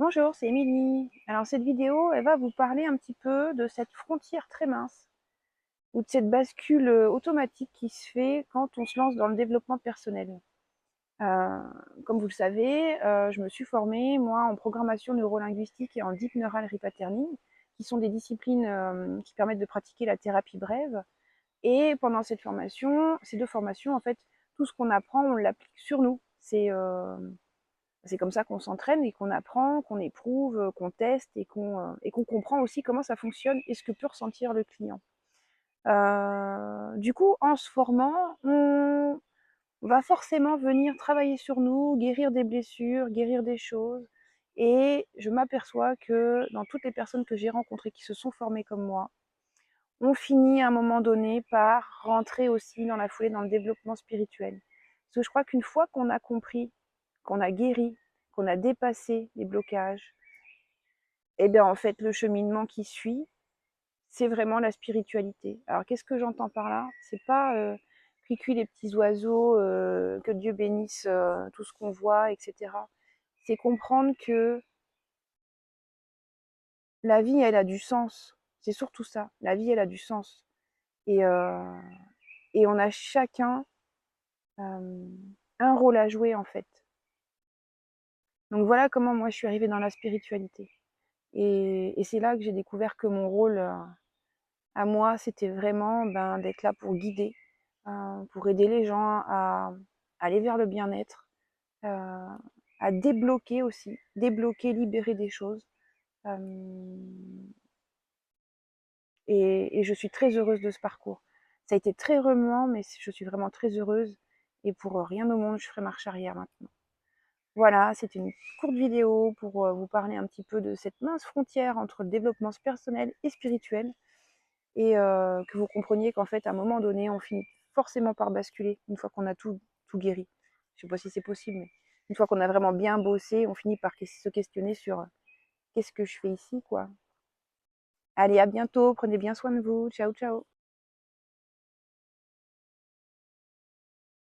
Bonjour, c'est Émilie. Alors cette vidéo, elle va vous parler un petit peu de cette frontière très mince ou de cette bascule automatique qui se fait quand on se lance dans le développement personnel. Euh, Comme vous le savez, je me suis formée, moi, en programmation neurolinguistique et en deep neural repatterning, qui sont des disciplines qui permettent de pratiquer la thérapie brève. Et pendant cette formation, ces deux formations, en fait, tout ce qu'on apprend, on l'applique sur nous. C'est comme ça qu'on s'entraîne et qu'on apprend, qu'on éprouve, qu'on teste et qu'on comprend aussi comment ça fonctionne et ce que peut ressentir le client. Du coup, en se formant, on va forcément venir travailler sur nous, guérir des blessures, guérir des choses. Et je m'aperçois que dans toutes les personnes que j'ai rencontrées qui se sont formées comme moi, on finit à un moment donné par rentrer aussi dans la foulée dans le développement spirituel. Parce que je crois qu'une fois qu'on a compris, qu'on a guéri, qu'on a dépassé les blocages, et bien en fait le cheminement qui suit, c'est vraiment la spiritualité. Alors qu'est-ce que j'entends par là? C'est pas cuicui les petits oiseaux, que Dieu bénisse tout ce qu'on voit, etc. C'est comprendre que la vie, elle a du sens. C'est surtout ça. La vie, elle a du sens. Et, euh, et on a chacun euh, un rôle à jouer en fait. Donc voilà comment moi je suis arrivée dans la spiritualité. Et c'est là que j'ai découvert que mon rôle à moi, c'était vraiment d'être là pour guider, pour aider les gens à aller vers le bien-être, euh, à débloquer aussi, débloquer, libérer des choses. Euh, et je suis très heureuse de ce parcours. Ça a été très remuant, mais je suis vraiment très heureuse. Et pour rien au monde, je ferai marche arrière maintenant. Voilà, c'est une courte vidéo pour vous parler un petit peu de cette mince frontière entre le développement personnel et spirituel et que vous compreniez qu'en fait, à un moment donné, on finit forcément par basculer une fois qu'on a tout guéri. Je ne sais pas si c'est possible, mais une fois qu'on a vraiment bien bossé, on finit par se questionner sur qu'est-ce que je fais ici, quoi. Allez, à bientôt, prenez bien soin de vous. Ciao, ciao.